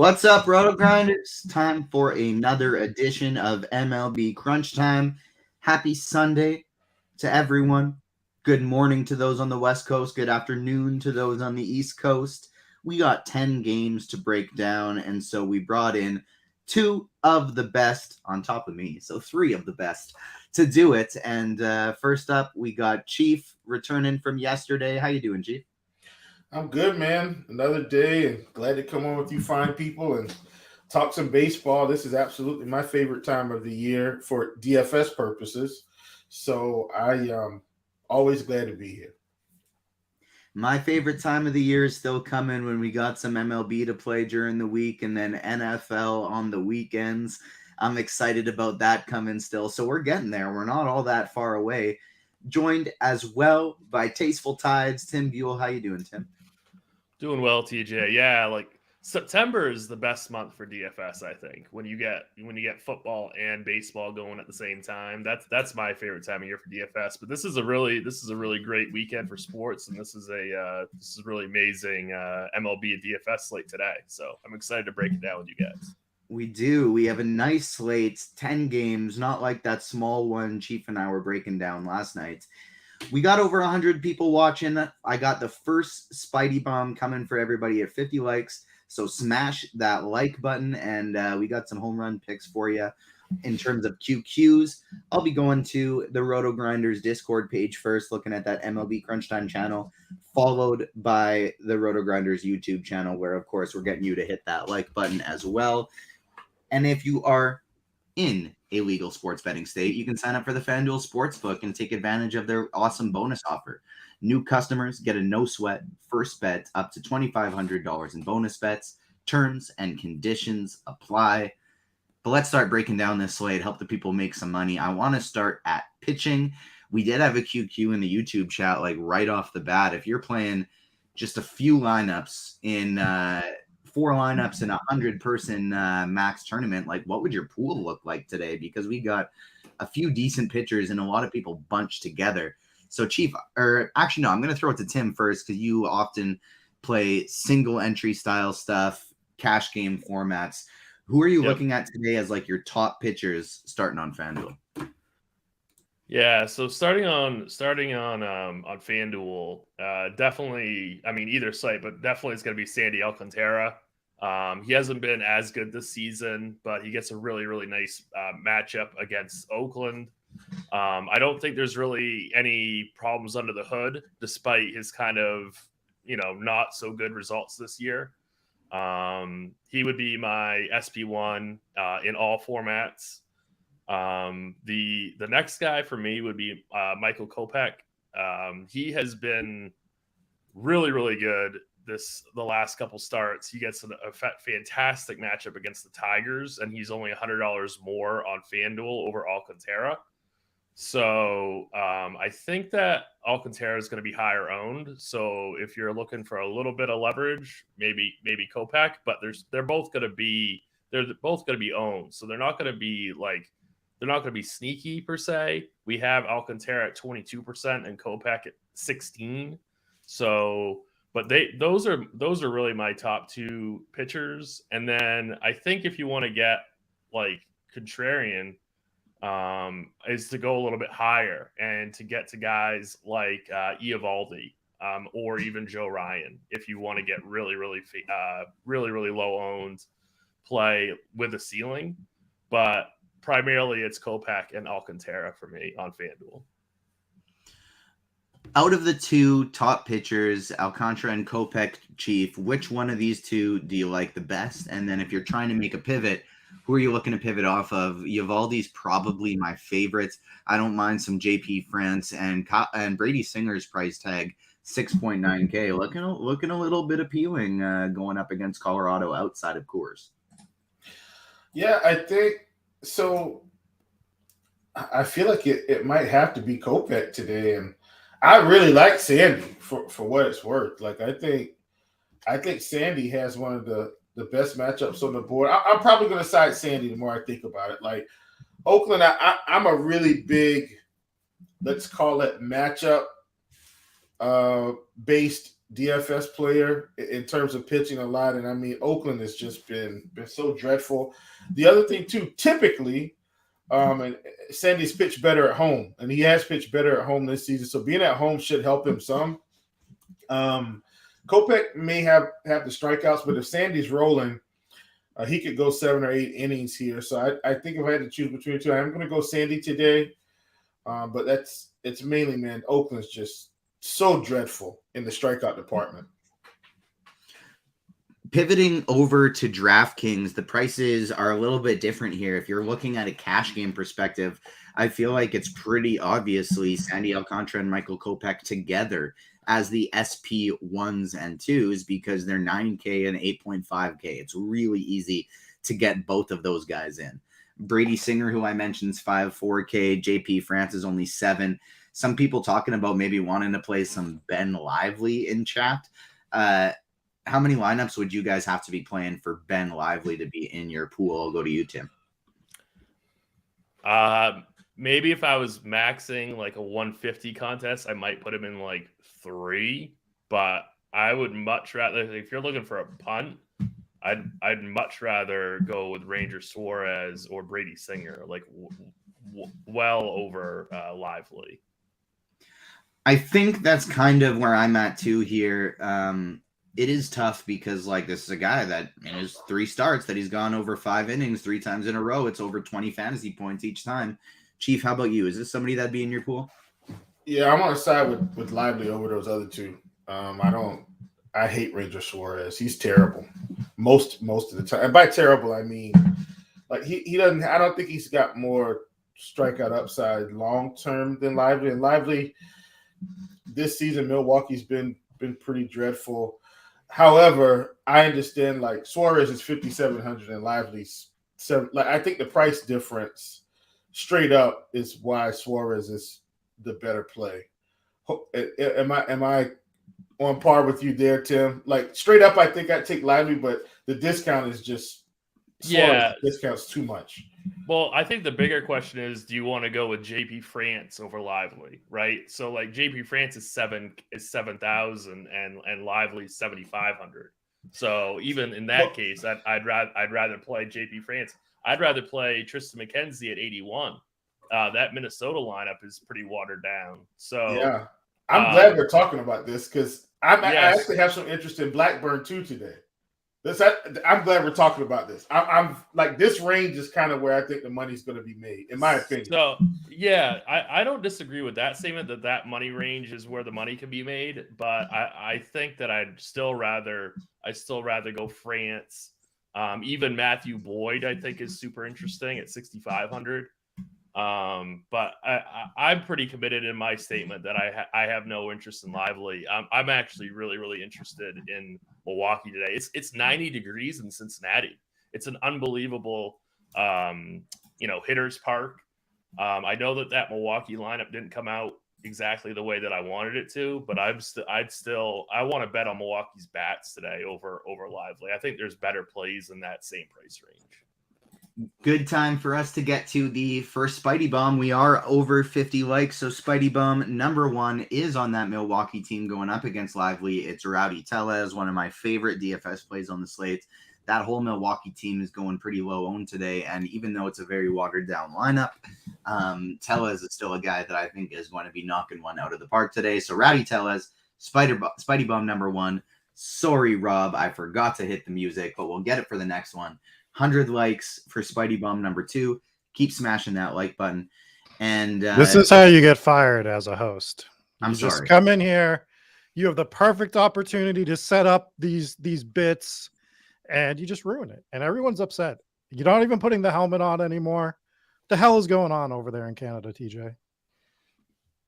What's up, RotoGrinders? Time for another edition of MLB Crunch Time. Happy Sunday to everyone. Good morning to those on the West Coast. Good afternoon to those on the East Coast. We got 10 games to break down, and so we brought in two of the best on top of me, so three of the best to do it. And first up, we got Chief returning from yesterday. How you doing, Chief? I'm good, man. Another day, and glad to come on with you fine people and talk some baseball. This is absolutely my favorite time of the year for DFS purposes. So I always glad to be here. My favorite time of the year is still coming when we got some MLB to play during the week and then NFL on the weekends. I'm excited about that coming still. So we're getting there. We're not all that far away. Joined as well by Tasteful Tides, Tim Buell. How you doing, Tim? Doing well, TJ. Yeah, like September is the best month for DFS, I think. When you get football and baseball going at the same time. That's my favorite time of year for DFS. But this is a really great weekend for sports, and this is a really amazing MLB and DFS slate today. So I'm excited to break it down with you guys. We do. We have a nice slate, 10 games, not like that small one Chief and I were breaking down last night. We got over 100 people watching. I got the first Spidey bomb coming for everybody at 50 likes. So smash that like button, and we got some home run picks for you in terms of QQs. I'll be going to the RotoGrinders Discord page first, looking at that MLB Crunch Time channel, followed by the RotoGrinders YouTube channel, where, of course, we're getting you to hit that like button as well. And if you are in a legal sports betting state, you can sign up for the Fanduel Sportsbook and take advantage of their awesome bonus offer. New customers get a no-sweat first bet up to $2,500 in bonus bets. Terms and conditions apply. But let's start breaking down this slate, help the people make some money. I want to start at pitching. We did have a QQ in the YouTube chat, like right off the bat. If you're playing just a few lineups in 4 lineups in a 100-person max tournament, like what would your pool look like today? Because we got a few decent pitchers and a lot of people bunched together. So Chief, or actually no, I'm going to throw it to Tim first because you often play single entry style stuff, cash game formats. Who are you looking at today as like your top pitchers starting on FanDuel? Yeah, so starting on FanDuel, definitely. I mean, either site, but definitely it's going to be Sandy Alcantara. He hasn't been as good this season, but he gets a really nice matchup against Oakland. I don't think there's really any problems under the hood, despite his kind of not so good results this year. He would be my SP1 in all formats. The next guy for me would be Michael Kopech. He has been really good the last couple starts. He gets a fantastic matchup against the Tigers, and he's only $100 more on FanDuel over Alcantara. So I think that Alcantara is going to be higher owned. So if you're looking for a little bit of leverage, maybe Kopech, but they're both going to be owned. So they're not going to be sneaky per se. We have Alcantara at 22% and Kopech at 16%. So, but those are really my top two pitchers. And then I think if you want to get like contrarian, is to go a little bit higher and to get to guys like Eovaldi or even Joe Ryan if you want to get really low owned play with a ceiling. But primarily it's Kopech and Alcantara for me on FanDuel. Out of the two top pitchers, Alcantara and Kopech, Chief, which one of these two do you like the best? And then if you're trying to make a pivot, who are you looking to pivot off of? Eovaldi's probably my favorite. I don't mind some JP France and Brady Singer's price tag, 6.9K. Looking a little bit appealing going up against Colorado outside of Coors. Yeah, I think so. I feel like it might have to be Kopech today, and I really like Sandy for what it's worth. Like I think Sandy has one of the best matchups on the board. I'm probably going to side Sandy the more I think about it. Like Oakland, I'm a really big, let's call it matchup based DFS player in terms of pitching a lot. And I mean, Oakland has just been so dreadful. The other thing too, typically, and Sandy's pitched better at home, and he has pitched better at home this season. So being at home should help him some. Kopech may have the strikeouts, but if Sandy's rolling, he could go 7 or 8 innings here. So I think if I had to choose between the two, I'm going to go Sandy today. But it's mainly, man, Oakland's just so dreadful in the strikeout department. Pivoting over to DraftKings, the prices are a little bit different here. If you're looking at a cash game perspective, I feel like it's pretty obviously Sandy Alcantara and Michael Kopech together as the SP 1s and 2s because they're 9K and 8.5K. It's really easy to get both of those guys in. Brady Singer, who I mentioned, is 5.4K. JP France is only 7. Some people talking about maybe wanting to play some Ben Lively in chat. How many lineups would you guys have to be playing for Ben Lively to be in your pool? I'll go to you, Tim. Maybe if I was maxing like a 150 contest, I might put him in like 3. But I would much rather, if you're looking for a punt, I'd much rather go with Ranger Suarez or Brady Singer, like well over Lively. I think that's kind of where I'm at too here. It is tough because like this is a guy that in his 3 starts that he's gone over 5 innings 3 times in a row. It's over 20 fantasy points each time. Chief, how about you? Is this somebody that'd be in your pool? Yeah, I'm on the side with Lively over those other 2. I hate Ranger Suarez. He's terrible most of the time. And by terrible, I mean like he doesn't. I don't think he's got more strikeout upside long term than Lively. And Lively this season, Milwaukee's been pretty dreadful. However, I understand like Suarez is 5,700 and Lively's 7. Like I think the price difference straight up is why Suarez is the better play. Am I on par with you there, Tim? Like straight up, I think I'd take Lively, but the discount is just Suarez discounts too much. Well, I think the bigger question is, do you want to go with JP France over Lively, right? So like JP France is 7,000 and Lively 7,500. So even in that case, I'd rather play JP France. I'd rather play Tristan McKenzie at 81. That Minnesota lineup is pretty watered down. So yeah, I'm glad we're talking about this because I actually have some interest in Blackburn too today. I'm glad we're talking about this. I'm like this range is kind of where I think the money's going to be made, in my opinion. So yeah, I don't disagree with that statement that money range is where the money can be made, but I think that I'd still rather go France. Even Matthew Boyd I think is super interesting at 6,500. But I'm pretty committed in my statement that I have no interest in Lively. I'm actually really, really interested in Milwaukee today. It's 90 degrees in Cincinnati. It's an unbelievable, hitter's park. I know that Milwaukee lineup didn't come out exactly the way that I wanted it to, but I want to bet on Milwaukee's bats today over Lively. I think there's better plays in that same price range. Good time for us to get to the first Spidey Bomb. We are over 50 likes, so Spidey Bomb number 1 is on that Milwaukee team going up against Lively. It's Rowdy Tellez, one of my favorite DFS plays on the slate. That whole Milwaukee team is going pretty low owned today, and even though it's a very watered down lineup, Tellez is still a guy that I think is going to be knocking one out of the park today. So Rowdy Tellez, Spidey Bomb number 1. Sorry, Rob, I forgot to hit the music, but we'll get it for the next one. 100 likes for Spidey Bomb number 2. Keep smashing that like button. And this is how you get fired as a host. I'm sorry. Just come in here. You have the perfect opportunity to set up these bits, and you just ruin it. And everyone's upset. You're not even putting the helmet on anymore. What the hell is going on over there in Canada, TJ?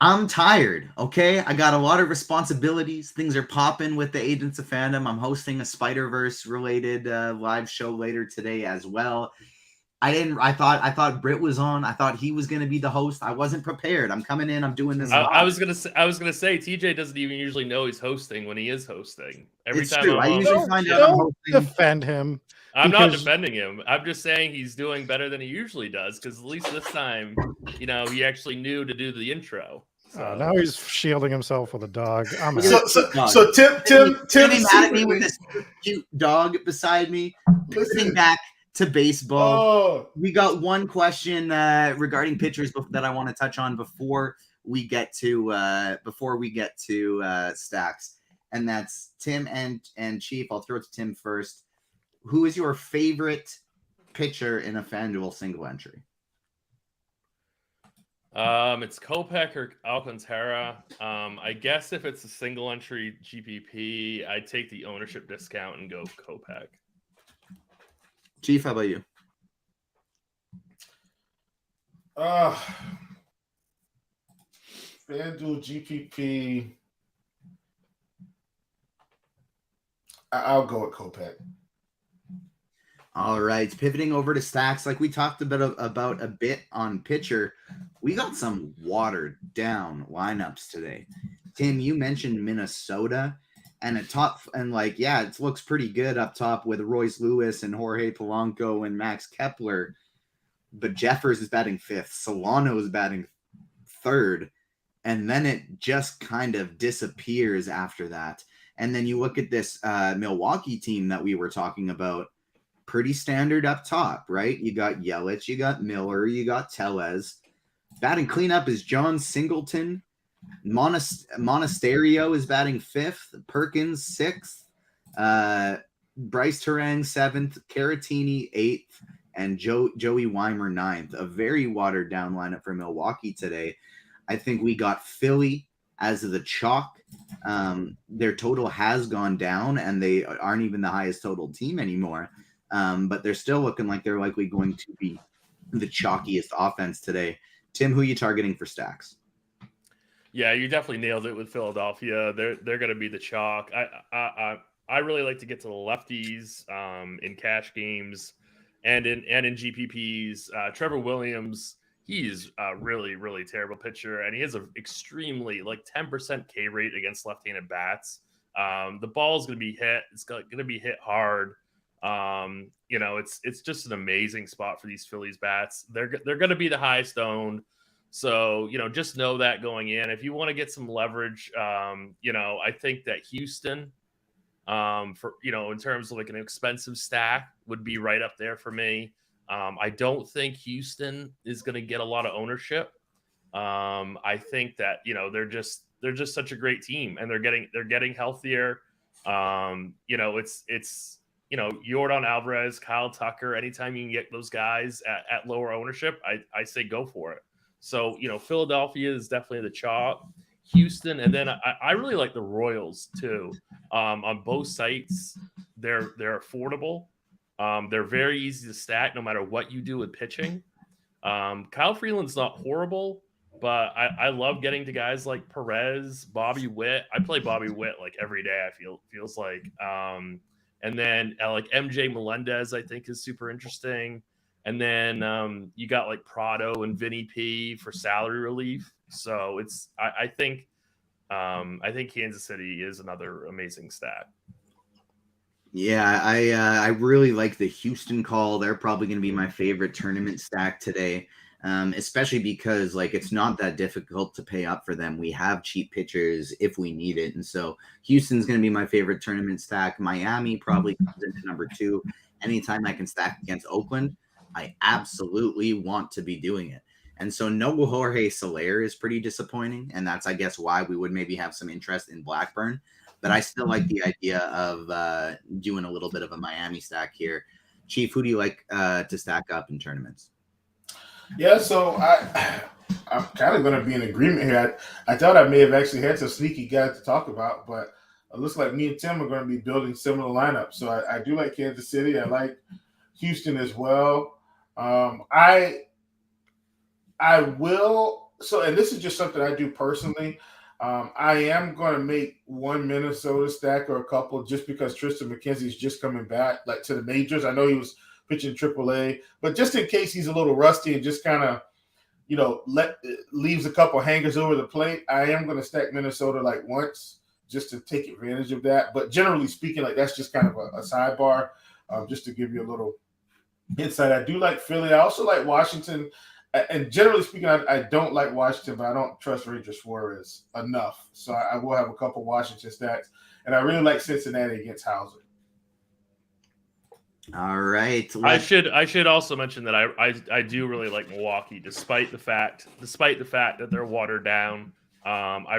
I'm tired, okay? I got a lot of responsibilities. Things are popping with the Agents of Fandom. I'm hosting a Spider-Verse related live show later today as well. I thought Britt was on. I thought he was going to be the host. I wasn't prepared. I'm coming in. I'm doing this. I was gonna say TJ doesn't even usually know he's hosting when he is hosting. It's true. I usually find out I'm hosting. Defend him. I'm not defending him. I'm just saying he's doing better than he usually does because at least this time, he actually knew to do the intro. So now he's shielding himself with a dog. I'm Look out. at this dog. So Tim Getting mad at me with secretly- this cute dog beside me. Listen. Pivoting back to baseball. Oh, We got one question regarding pitchers that I want to touch on before we get to stacks, and that's Tim and Chief. I'll throw it to Tim first. Who is your favorite pitcher in a FanDuel single entry? it's Kopech or Alcantara. I guess if it's a single entry GPP, I'd take the ownership discount and go Kopech. Chief, how about you? FanDuel GPP. I'll go with Kopech. All right, pivoting over to stacks, like we talked about a bit on pitcher, we got some watered down lineups today. Tim, you mentioned Minnesota, and it looks pretty good up top with Royce Lewis and Jorge Polanco and Max Kepler, but Jeffers is batting fifth, Solano is batting third, and then it just kind of disappears after that. And then you look at this Milwaukee team that we were talking about. Pretty standard up top, right? You got Yelich, you got Miller, you got Tellez. Batting cleanup is John Singleton. Monasterio is batting fifth. Perkins sixth. Bryce Terang seventh. Caratini eighth. And Joey Weimer ninth. A very watered down lineup for Milwaukee today. I think we got Philly as the chalk. Their total has gone down, and they aren't even the highest total team anymore. But they're still looking like they're likely going to be the chalkiest offense today. Tim, who are you targeting for stacks? Yeah, you definitely nailed it with Philadelphia. They're going to be the chalk. I really like to get to the lefties in cash games and in GPPs. Trevor Williams, he's a really, really terrible pitcher, and he has an extremely 10% K rate against left-handed bats. The ball is going to be hit. It's going to be hit hard. It's just an amazing spot for these Phillies bats. They're going to be the highest owned. So, just know that going in. If you want to get some leverage, I think that Houston, in terms of an expensive stack, would be right up there for me. I don't think Houston is going to get a lot of ownership. I think that, they're just such a great team, and they're getting healthier. It's Yordan Alvarez, Kyle Tucker, anytime you can get those guys at lower ownership, I say go for it. So, Philadelphia is definitely the chalk. Houston, and then I really like the Royals too. On both sites, they're affordable. They're very easy to stack no matter what you do with pitching. Kyle Freeland's not horrible, but I love getting to guys like Perez, Bobby Witt. I play Bobby Witt every day. Feels like. And then MJ Melendez, I think, is super interesting. And then you got Prado and Vinny P for salary relief. So I think Kansas City is another amazing stat. Yeah, I really like the Houston call. They're probably going to be my favorite tournament stack today, especially because it's not that difficult to pay up for them. We have cheap pitchers if we need it, and so Houston's going to be my favorite tournament stack. Miami probably comes into number 2. Anytime I can stack against Oakland, I absolutely want to be doing it. And so no Jorge Soler is pretty disappointing, and that's, I guess, why we would maybe have some interest in Blackburn. But I still like the idea of doing a little bit of a Miami stack here. Chief, who do you like to stack up in tournaments? Yeah, so I'm kind of going to be in agreement here. I thought I may have actually had some sneaky guys to talk about, but it looks like me and Tim are going to be building similar lineups. So I do like Kansas City. I like Houston as well. I will. So, and this is just something I do personally. I am going to make one Minnesota stack or a couple just because Tristan McKenzie's just coming back to the majors. I know he was pitching AAA, but just in case he's a little rusty and just kind of, leaves a couple hangers over the plate, I am going to stack Minnesota once just to take advantage of that. But generally speaking, that's just kind of a sidebar, just to give you a little insight. I do like Philly. I also like Washington and generally speaking, I don't like Washington, but I don't trust Ranger Suarez enough. So I will have a couple Washington stacks, and I really like Cincinnati against Hauser. All right. I should also mention that I do really like Milwaukee, despite the fact that they're watered down. I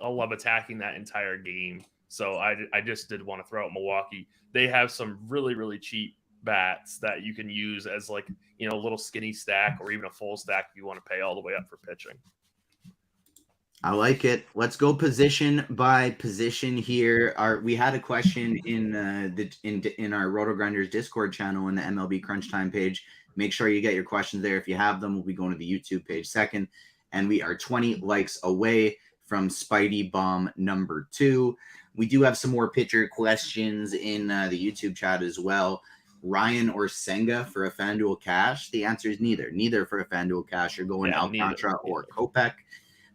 love attacking that entire game. So I just did want to throw out Milwaukee. They have some really, really cheap bats that you can use as like, a little skinny stack or even a full stack if you want to pay all the way up for pitching. I like it. Let's go position by position here. We had a question in our RotoGrinders Discord channel in the MLB Crunch Time page. Make sure you get your questions there. If you have them, we'll be going to the YouTube page second. And we are 20 likes away from Spidey Bomb number 2. We do have some more pitcher questions in the YouTube chat as well. Ryan or Senga for a Fanduel cash? The answer is neither. Neither for a Fanduel cash. You're going Alcantara or Kopech.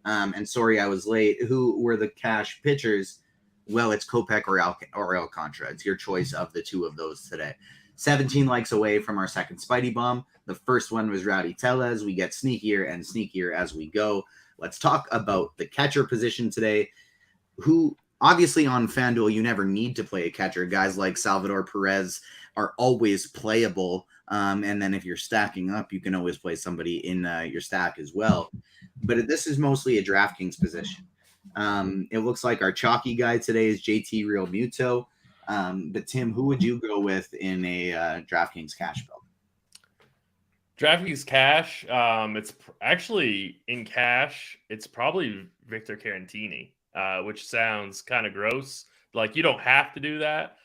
And sorry, I was late. Who were the cash pitchers? Well, it's Kopech or Alcantara. It's your choice of the two of those today. 17 likes away from our second Spidey Bomb. The first one was Rowdy Tellez. We get sneakier and sneakier as we go. Let's talk about the catcher position today, who obviously on FanDuel, you never need to play a catcher. Guys like Salvador Perez are always playable. And then if you're stacking up, you can always play somebody in your stack as well. But this is mostly a DraftKings position. It looks like our chalky guy today is JT Real Muto. But Tim, who would you go with in a DraftKings cash build? DraftKings cash, it's actually in cash. It's probably Victor Carantini, which sounds kind of gross. Like you don't have to do that.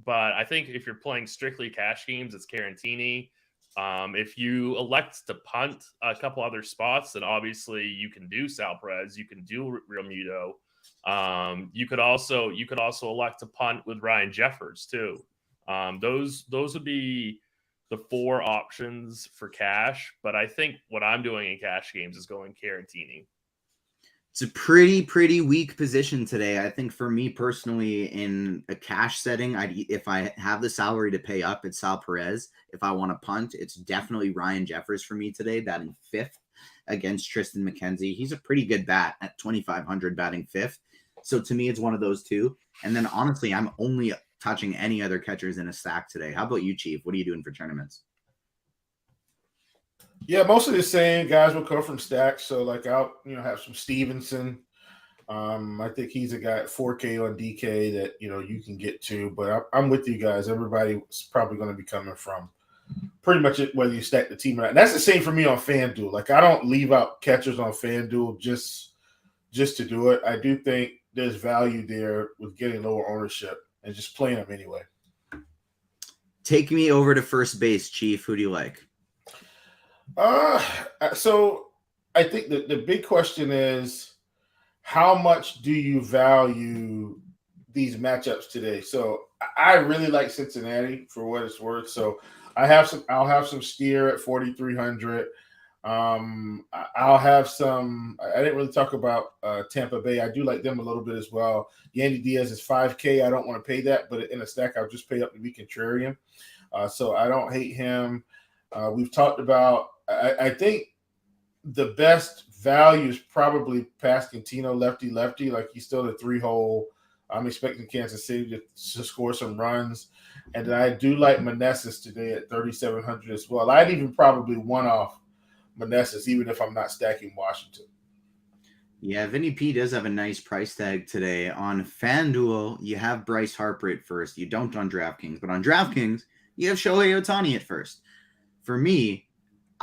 But I think if you're playing strictly cash games, it's Carantini. If you elect to punt a couple other spots, then obviously you can do Sal Perez, you can do Real Muto. You could also elect to punt with Ryan Jeffers too. Those would be the 4 options for cash. But I think what I'm doing in cash games is going Carantini. It's a pretty weak position today. I think for me personally, in a cash setting, if I have the salary to pay up, it's Sal Perez. If I want to punt, it's definitely Ryan Jeffers for me today, batting 5th against Tristan McKenzie. He's a pretty good bat at 2,500 batting 5th. So to me, it's one of those two. And then honestly, I'm only touching any other catchers in a stack today. How about you, Chief? What are you doing for tournaments? Yeah, mostly the same guys will come from stacks. So like I'll have some Stevenson. I think he's a guy at 4K on DK that you can get to. But I'm with you guys. Everybody's probably going to be coming from pretty much whether you stack the team or not. And that's the same for me on FanDuel. Like I don't leave out catchers on FanDuel just to do it. I do think there's value there with getting lower ownership and just playing them anyway. Take me over to first base, Chief. Who do you like? So I think the big question is how much do you value these matchups today? So I really like Cincinnati for what it's worth. So I'll have some Steer at 4,300. I'll have some. I didn't really talk about Tampa Bay. I do like them a little bit as well. Yandy Diaz is 5K. I don't want to pay that, but in a stack, I'll just pay up to be contrarian. So I don't hate him. We've talked about. I think the best value is probably Pasquantino, lefty. Like he's still a 3-hole. I'm expecting Kansas City to score some runs. And then I do like Meneses today at 3,700 as well. I'd even probably one-off Meneses, even if I'm not stacking Washington. Yeah, Vinny P does have a nice price tag today. On FanDuel, you have Bryce Harper at first. You don't on DraftKings. But on DraftKings, you have Shohei Ohtani at first. For me,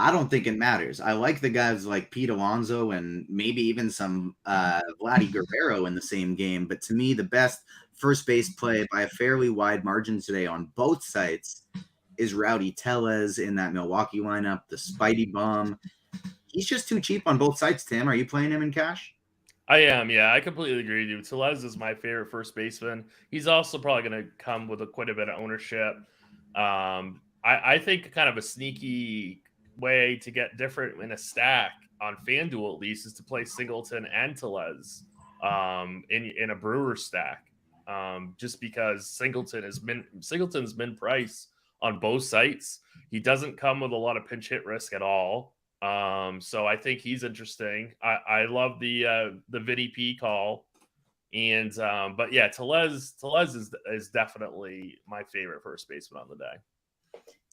I don't think it matters. I like the guys like Pete Alonso and maybe even some Vladdy Guerrero in the same game. But to me, the best first base play by a fairly wide margin today on both sites is Rowdy Tellez in that Milwaukee lineup, the Spidey Bomb. He's just too cheap on both sides, Tim. Are you playing him in cash? I am, yeah. I completely agree with you. Tellez is my favorite first baseman. He's also probably going to come with quite a bit of ownership. I think kind of a sneaky way to get different in a stack on FanDuel at least is to play Singleton and Tellez in a Brewer stack. Just because Singleton's min price on both sites. He doesn't come with a lot of pinch hit risk at all. So I think he's interesting. I love the Vinny P call. And but yeah, Tellez is definitely my favorite first baseman on the day.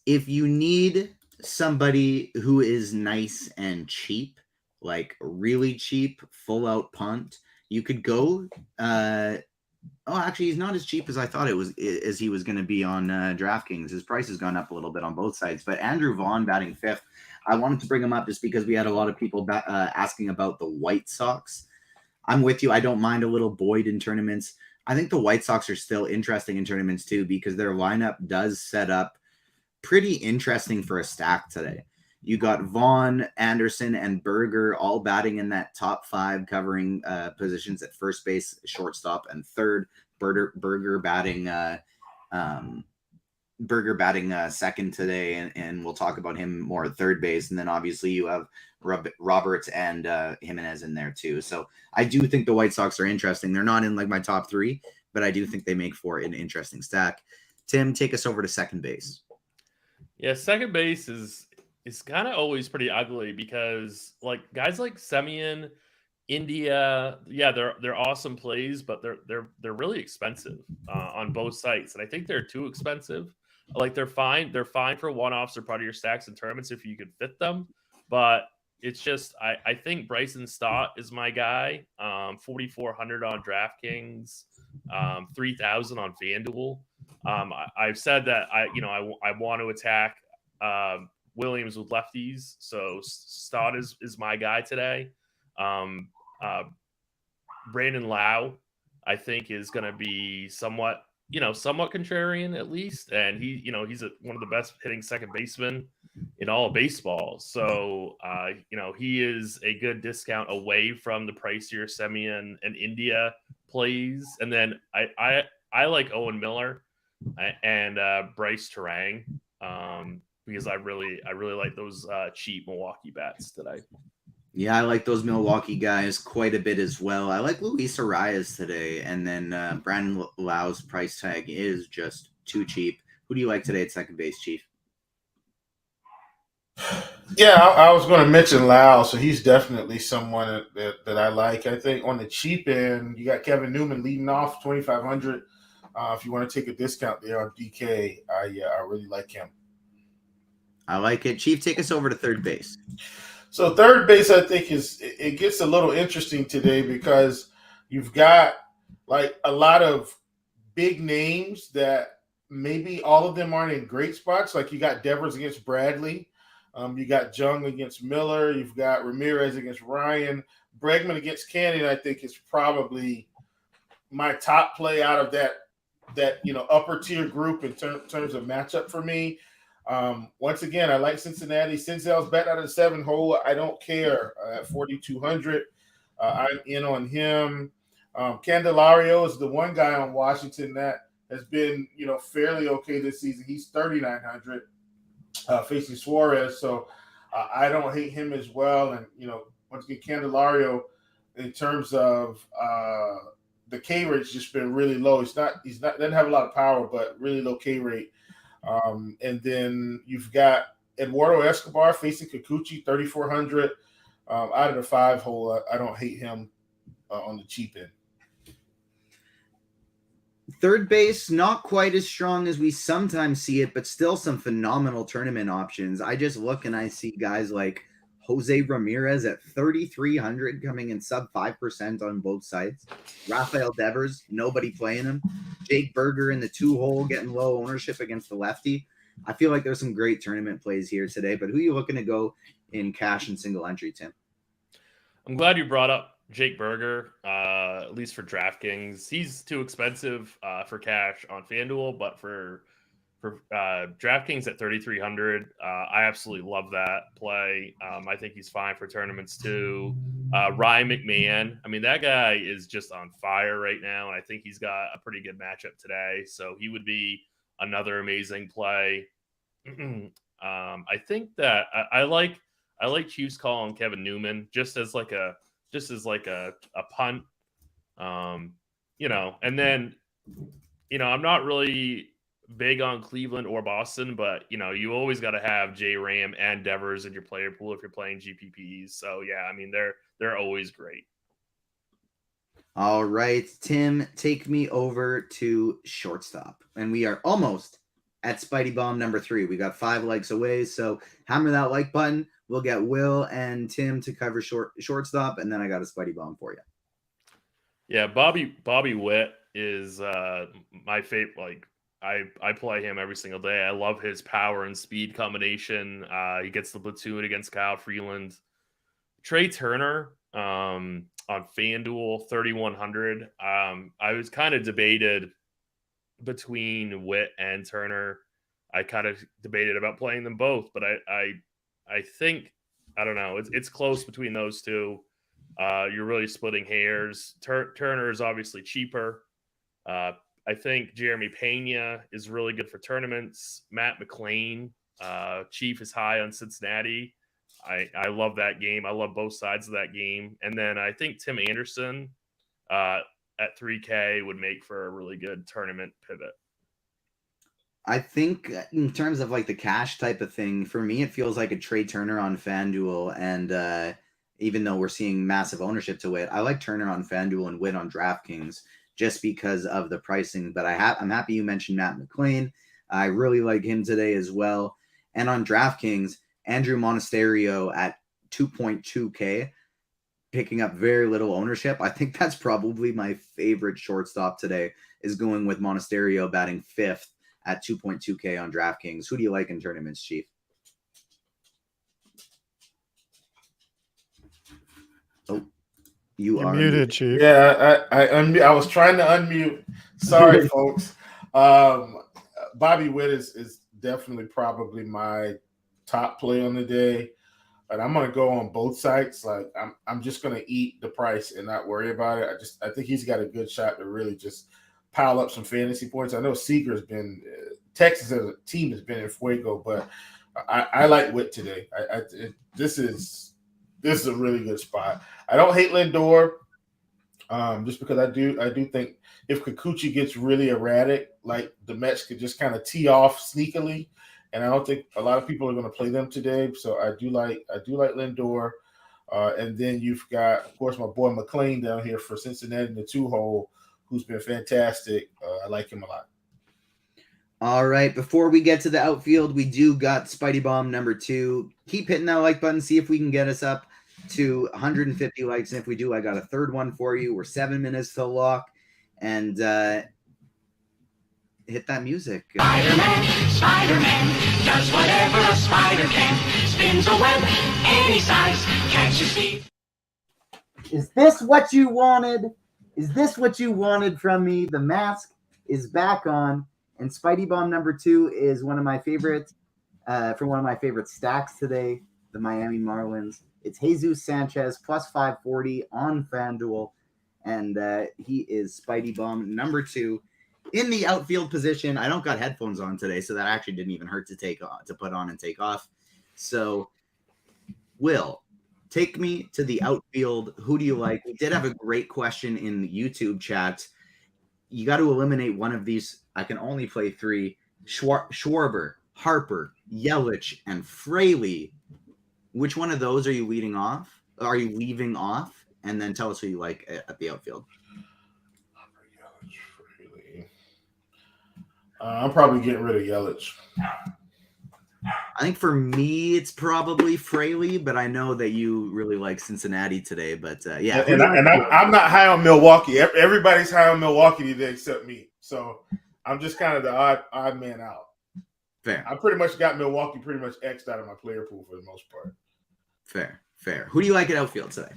If you need somebody who is nice and cheap, like really cheap, full out punt, you could go. Actually, he's not as cheap as I thought as he was going to be on DraftKings. His price has gone up a little bit on both sides. But Andrew Vaughn batting fifth, I wanted to bring him up just because we had a lot of people asking about the White Sox. I'm with you. I don't mind a little Boyd in tournaments. I think the White Sox are still interesting in tournaments too because their lineup does set up pretty interesting for a stack today. You got Vaughn, Anderson, and Berger all batting in that top 5, covering positions at first base, shortstop, and third. Berger batting second today, and we'll talk about him more at third base. And then obviously you have Roberts and Jimenez in there too. So I do think the White Sox are interesting. They're not in like my top 3, but I do think they make for an interesting stack. Tim, take us over to second base. Yeah, second base is kind of always pretty ugly because like guys like Semien, India, yeah, they're awesome plays, but they're really expensive on both sites, and I think they're too expensive. Like they're fine for one-offs or part of your stacks and tournaments if you could fit them, but it's just I think Bryson Stott is my guy. 4,400 on DraftKings, 3,000 on FanDuel. I've said that I want to attack Williams with lefties, so Stott is my guy today. Brandon Lau, I think, is going to be somewhat contrarian at least, and he's one of the best hitting second basemen in all of baseball. So he is a good discount away from the pricier Semien and India plays, and then I like Owen Miller and Bryce Terang because I really like those cheap Milwaukee bats today. Yeah, I like those Milwaukee guys quite a bit as well. I like Luis Arias today, and then Brandon Lau's price tag is just too cheap. Who do you like today at second base, Chief? Yeah, I was going to mention Lau, so he's definitely someone that I like. I think on the cheap end, you got Kevin Newman leading off 2,500. If you want to take a discount there on DK, I really like him. I like it. Chief, take us over to third base. So third base, I think it gets a little interesting today because you've got like a lot of big names that maybe all of them aren't in great spots. Like you got Devers against Bradley, you got Jung against Miller, you've got Ramirez against Ryan, Bregman against Cannon. I think is probably my top play out of that upper tier group in terms of matchup for me. Once again, I like Cincinnati. Senzel's bet out of the 7 hole. I don't care at 4,200. I'm in on him. Candelario is the one guy on Washington that has been, fairly okay this season. He's 3,900 facing Suarez. So I don't hate him as well. And, once again, Candelario in terms of the K rate's just been really low. Doesn't have a lot of power, but really low K rate. And then you've got Eduardo Escobar facing Kikuchi, 3,400 out of the 5 hole. I don't hate him on the cheap end. Third base, not quite as strong as we sometimes see it, but still some phenomenal tournament options. I just look and I see guys like Jose Ramirez at 3,300 coming in sub 5% on both sides. Rafael Devers, nobody playing him. Jake Berger in the 2 hole getting low ownership against the lefty. I feel like there's some great tournament plays here today, but who are you looking to go in cash and single entry, Tim? I'm glad you brought up Jake Berger, at least for DraftKings. He's too expensive for cash on FanDuel, but for DraftKings at 3,300, I absolutely love that play. I think he's fine for tournaments too. Ryan McMahon, I mean, that guy is just on fire right now, and I think he's got a pretty good matchup today. So he would be another amazing play. I think that I like Chiefs call on Kevin Newman just as like a punt, and then I'm not really big on Cleveland or Boston, but you always got to have J Ram and Devers in your player pool if you're playing GPPs. So yeah, I mean they're always great. All right, Tim, take me over to shortstop, and we are almost at Spidey Bomb number 3. We got 5 likes away, so hammer that like button. We'll get Will and Tim to cover shortstop, and then I got a Spidey Bomb for you. Yeah, Bobby Witt is my favorite. Like I play him every single day. I love his power and speed combination. He gets the platoon against Kyle Freeland. Trey Turner on FanDuel 3,100. I was kind of debated between Witt and Turner. I kind of debated about playing them both, but I think I don't know. It's close between those two. You're really splitting hairs. Turner is obviously cheaper. I think Jeremy Pena is really good for tournaments. Matt McLean, Chief is high on Cincinnati. I love that game. I love both sides of that game. And then I think Tim Anderson at 3K would make for a really good tournament pivot. I think in terms of like the cash type of thing, for me, it feels like a Trey Turner on FanDuel. And even though we're seeing massive ownership to Witt, I like Turner on FanDuel and Witt on DraftKings just because of the pricing. But I'm happy you mentioned Matt McLean. I really like him today as well. And on DraftKings, Andrew Monasterio at 2.2K, picking up very little ownership. I think that's probably my favorite shortstop today, is going with Monasterio batting 5th at 2.2K on DraftKings. Who do you like in tournaments, Chief? Oh, you're muted, Chief. Yeah, I was trying to unmute. Sorry, folks. Bobby Witt is definitely probably my top play on the day, and I'm gonna go on both sides. Like I'm just gonna eat the price and not worry about it. I think he's got a good shot to really just pile up some fantasy points. I know Seager's been Texas as a team has been in fuego, but I like Witt today. This is a really good spot. I don't hate Lindor, just because I do think if Kikuchi gets really erratic, like the Mets could just kind of tee off sneakily. And I don't think a lot of people are going to play them today. So I do like Lindor. And then you've got, of course, my boy McLean down here for Cincinnati in the 2-hole, who's been fantastic. I like him a lot. All right. Before we get to the outfield, we do got Spidey Bomb number 2. Keep hitting that like button. See if we can get us up to 150 likes. And if we do, I got a third one for you. We're 7 minutes to lock. And hit that music. Spider-Man does whatever a spider can. Spins a web any size. Can't you see? Is this what you wanted? Is this what you wanted from me? The mask is back on, and Spidey Bomb number 2 is one of my favorites. For one of my favorite stacks today, the Miami Marlins. It's Jesus Sanchez plus 540 on FanDuel, and he is Spidey Bomb number 2. In the outfield position. I don't got headphones on today, so that actually didn't even hurt to put on and take off. So, Will, take me to the outfield. Who do you like? We did have a great question in the YouTube chat. You got to eliminate one of these. I can only play 3. Schwarber, Harper, Yelich, and Fraley. Which one of those are you leading off? Are you leaving off? And then tell us who you like at the outfield. I'm probably getting rid of Yelich. I think for me, it's probably Fraley, but I know that you really like Cincinnati today. But yeah, I'm not high on Milwaukee. Everybody's high on Milwaukee today except me. So I'm just kind of the odd man out. Fair. I pretty much got Milwaukee pretty much X'd out of my player pool for the most part. Fair. Who do you like at outfield today?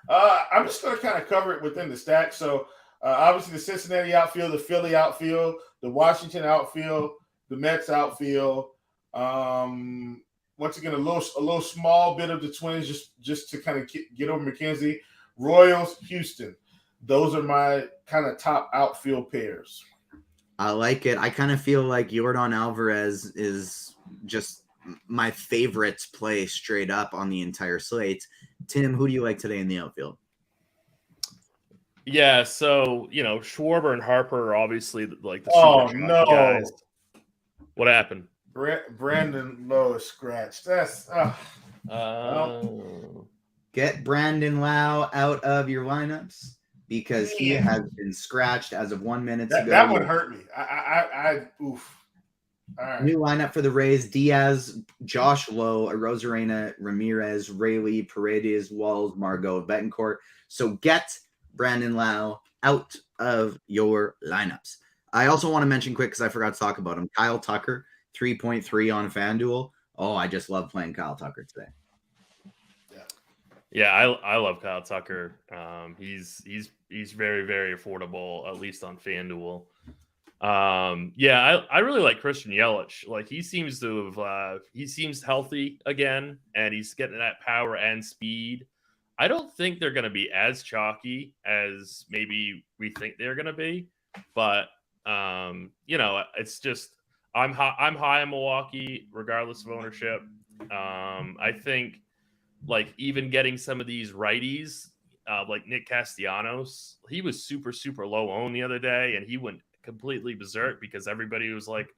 I'm just going to kind of cover it within the stack. So obviously the Cincinnati outfield, the Philly outfield, the Washington outfield, the Mets outfield. Once again, a little small bit of the Twins just to kind of get over McKenzie. Royals, Houston. Those are my kind of top outfield pairs. I like it. I kind of feel like Yordan Alvarez is just my favorite play straight up on the entire slate. Tim, who do you like today in the outfield? Yeah, so Schwarber and Harper are obviously like the Oh, super no. guys. What happened? Brandon Lowe is scratched. That's Get Brandon Lau out of your lineups because he has been scratched as of 1 minute ago. that one hurt me. I oof. All right. New lineup for the Rays: Diaz, Josh Lowe, Rosarena, Ramirez, Rayleigh, Paredes, Walls, Margot, Betancourt. So get Brandon Lau out of your lineups. I also want to mention quick because I forgot to talk about him. Kyle Tucker, 3.3 on FanDuel. Oh, I just love playing Kyle Tucker today. Yeah, I love Kyle Tucker. He's very, very affordable, at least on FanDuel. I really like Christian Yelich. Like he seems to have he seems healthy again, and he's getting that power and speed. I don't think they're going to be as chalky as maybe we think they're going to be, but it's just I'm high in Milwaukee regardless of ownership. I think like even getting some of these righties, like Nick Castellanos, he was super, super low owned the other day, and he went completely berserk because everybody was like,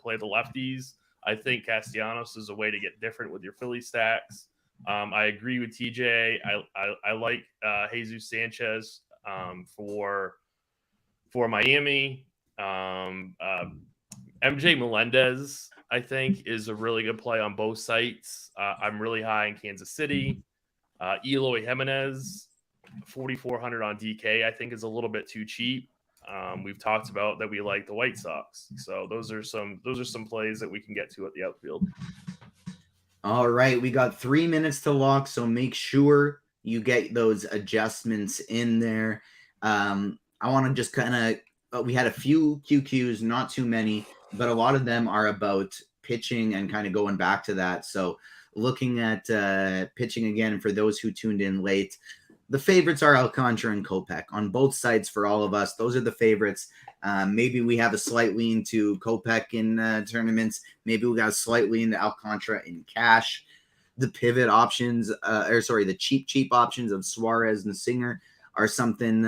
play the lefties. I think Castellanos is a way to get different with your Philly stacks. I agree with TJ. I like Jesus Sanchez for Miami. MJ Melendez, I think, is a really good play on both sites. I'm really high in Kansas City. Eloy Jimenez, 4,400 on DK, I think is a little bit too cheap. We've talked about that we like the White Sox, so those are some plays that we can get to at the outfield. All right, we got 3 minutes to lock, so make sure you get those adjustments in there. I want to just kind of we had a few QQs, not too many, but a lot of them are about pitching and kind of going back to that. So looking at pitching again for those who tuned in late, the favorites are Alcantara and Kopech on both sides for all of us. Those are the favorites. Maybe we have a slight lean to Kopech in tournaments. Maybe we got a slight lean to Alcantara in cash. The pivot options, the cheap options of Suarez and Singer are something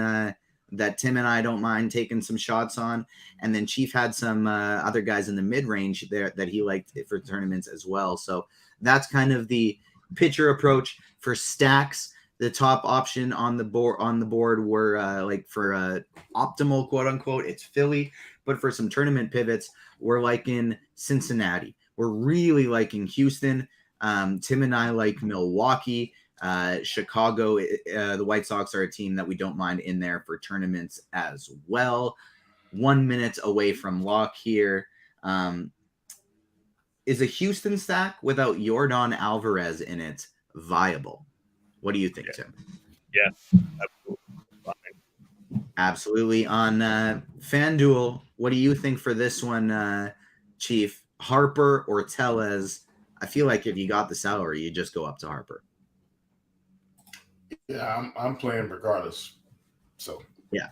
that Tim and I don't mind taking some shots on. And then Chief had some other guys in the mid-range there that he liked for tournaments as well. So that's kind of the pitcher approach. For stacks, the top option on the board were like for optimal, quote unquote, it's Philly. But for some tournament pivots, we're liking Cincinnati. We're really liking Houston. Tim and I like Milwaukee. Chicago, the White Sox are a team that we don't mind in there for tournaments as well. 1 minute away from lock here. Is a Houston stack without Yordan Alvarez in it viable? What do you think, Tim? Yeah, absolutely. Absolutely. On FanDuel, what do you think for this one, Chief? Harper or Tellez? I feel like if you got the salary, you just go up to Harper. Yeah, I'm playing regardless. So yeah.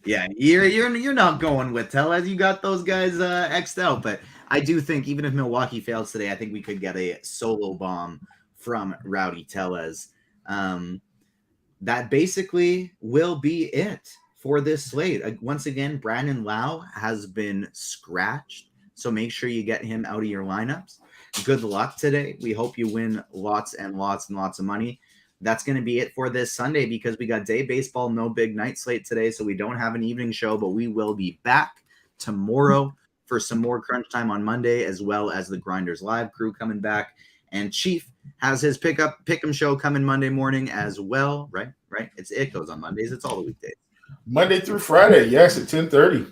You're not going with Tellez. You got those guys X'd out, but I do think even if Milwaukee fails today, I think we could get a solo bomb from Rowdy Tellez. That basically will be it for this slate. Once again, Brandon Lau has been scratched, so make sure you get him out of your lineups. Good luck today. We hope you win lots and lots and lots of money. That's going to be it for this Sunday because we got day baseball, no big night slate today, so we don't have an evening show, but we will be back tomorrow for some more crunch time on Monday, as well as the Grinders Live crew coming back. And Chief has his pick'em show coming Monday morning as well, right? It goes on Mondays. It's all the weekdays. Monday through Friday, yes, at 10:30.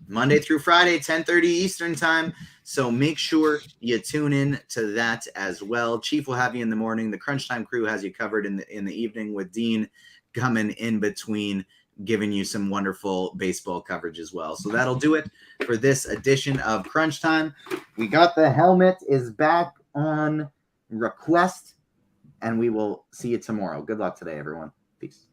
Monday through Friday, 10:30 Eastern time. So make sure you tune in to that as well. Chief will have you in the morning. The Crunch Time crew has you covered in the evening with Dean coming in between, giving you some wonderful baseball coverage as well. So that'll do it for this edition of Crunch Time. We got the helmet is back on request, and we will see you tomorrow. Good luck today, everyone. Peace.